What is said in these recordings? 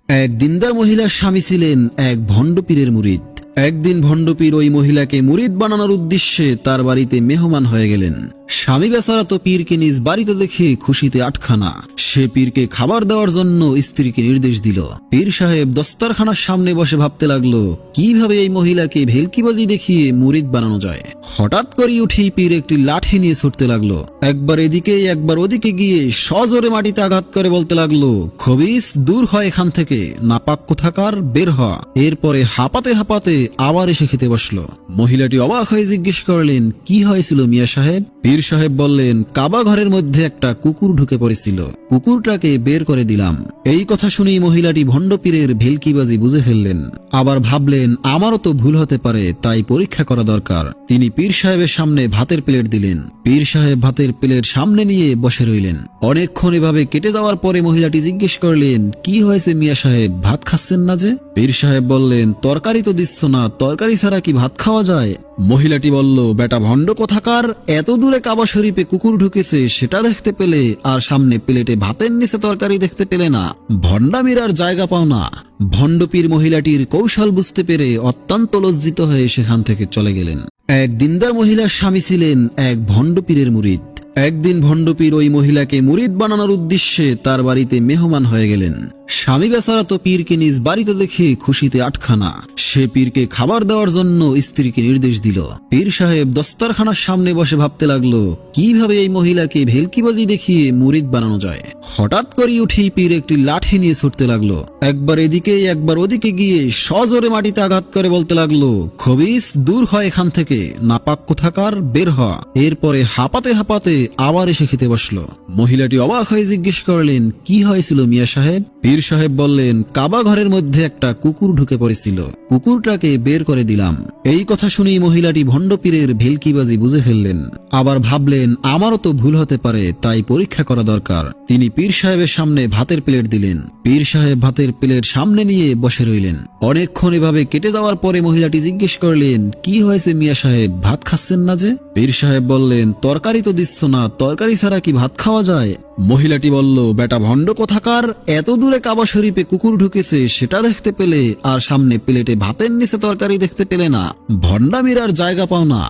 এক দিনদার মহিলার স্বামী ছিলেন এক ভণ্ড পীরের মুরিদ। একদিন ভণ্ড পীর ওই মহিলাকে মুরিদ বানানোর উদ্দেশ্যে তার বাড়িতে মেহমান হয়ে গেলেন। স্বামী বেচারা তো পীরকে নিজ বাড়িতে দেখে খুশিতে আটখানা। সে পীরকে খাবার দেওয়ার জন্য স্ত্রীকে নির্দেশ দিল। পীর সাহেব দস্তারখানার সামনে বসে ভাবতে লাগলো কিভাবে এই মহিলাকে ভেলকিবাজি দেখিয়ে মুরিদ বানানো যায়। হঠাৎ করে উঠেই পীর একটি লাঠি নিয়ে ছুটতে লাগলো। একবার এদিকে একবার ওদিকে গিয়ে সজোরে মাটিতে আঘাত করে বলতে লাগলো, খবিস দূর হয় এখান থেকে, নাপাক কোথাকার, বের হ। এরপরে হাঁপাতে হাঁপাতে আবার এসে খেতে বসলো। মহিলাটি অবাক হয়ে জিজ্ঞেস করলেন, কি হয়েছিল মিয়া সাহেব? পীর সাহেব বললেন, কাবা ঘরের মধ্যে একটা কুকুর ঢুকে পড়েছিল, কুকুরটাকে বের করে দিলাম। এই কথা শুনেই মহিলাটি ভণ্ড পীরের ভেলকিবাজি বুঝে ফেললেন। আবার ভাবলেন আমারও তো ভুল হতে পারে, তাই পরীক্ষা করা দরকার। তিনি পীর সাহেবের সামনে ভাতের প্লেট দিলেন। পীর সাহেব ভাতের প্লেট সামনে নিয়ে বসে রইলেন। অনেকক্ষণ এভাবে কেটে যাওয়ার পরে মহিলাটি জিজ্ঞেস করলেন, কি হয়েছে মিয়া সাহেব, ভাত খাচ্ছেন না যে? পীর সাহেব বললেন, তরকারি তো দিচ্ছ না, তরকারি ছাড়া কি ভাত খাওয়া যায়? মহিলাটি বলল, বেটা ভণ্ড কোথাকার, এত দূরে কাবা শরীফে কুকুর ঢুকেছে সেটা দেখতে পেলে, আর সামনে প্লেটে ভাতের নিচে তরকারি দেখতে পেলে না, ভণ্ডামির আর জায়গা পাও না। ভণ্ড পীর মহিলাটির কৌশল বুঝতে পেরে অত্যন্ত লজ্জিত হয়ে সেখান থেকে চলে গেলেন। এক দিনদার মহিলার স্বামী ছিলেন এক ভণ্ড পীরের মুরিদ। একদিন ভণ্ড পীর ওই মহিলাকে মুরিদ বানানোর উদ্দেশ্যে তার বাড়িতে মেহমান হয়ে গেলেন। স্বামী বেচারা তো পীরকে নিজ বাড়িতে দেখে খুশিতে আটখানা। সে পীরকে খাবার দেওয়ার জন্য স্ত্রীকে নির্দেশ দিল। পীর সাহেব দস্তারখানার সামনে বসে ভাবতে লাগলো কিভাবে এই মহিলাকে ভেলকিবাজি দেখিয়ে মুরিদ বানানো যায়। হঠাৎ করে উঠেই পীর একটি লাঠি নিয়ে ছুটতে লাগলো। একবার এদিকে একবার ওদিকে গিয়ে সজোরে মাটিতে আঘাত করে বলতে লাগলো, খবিস দূর হয় এখান থেকে, নাপাক কোথাকার, বের হ। এরপরে হাঁপাতে হাঁপাতে আবার এসে খেতে বসলো। মহিলাটি অবাক হয়ে জিজ্ঞেস করলেন, কি হয়েছিল মিয়া সাহেব? পীর সাহেব বললেন, কাবা ঘরের মধ্যে একটা কুকুর ঢুকে পড়েছিল, কুকুরটাকে বের করে দিলাম। এই কথা শুনেই মহিলাটি ভণ্ড পীরের ভেলকিবাজি বুঝে ফেললেন। আবার ভাবলেন আমারও তো ভুল হতে পারে, তাই পরীক্ষা করা দরকার। তিনি পীর সাহেবের সামনে ভাতের প্লেট দিলেন। পীর সাহেব ভাতের প্লেট সামনে নিয়ে বসে রইলেন। অনেকক্ষণ এভাবে কেটে যাওয়ার পরে মহিলাটি জিজ্ঞেস করলেন, কি হয়েছে মিয়া সাহেব, ভাত খাচ্ছেন না যে? পীর সাহেব বললেন, তরকারি তো দিচ্ছ না, তরকারি ছাড়া কি ভাত খাওয়া যায়? মহিলাটি বলল, বেটা ভণ্ড কোথাকার, এত দূরে কাবা শরীফে কুকুর ঢুকেছে সেটা দেখতে পেলে, আর সামনে প্লেটে ভাতের নিচে তরকারি দেখতে পেলে না, ভণ্ডামির আর জায়গা পাও না।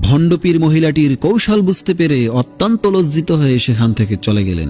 ভণ্ড পীর মহিলাটির কৌশল বুঝতে পেরে অত্যন্ত লজ্জিত হয়ে সেখান থেকে চলে গেলেন।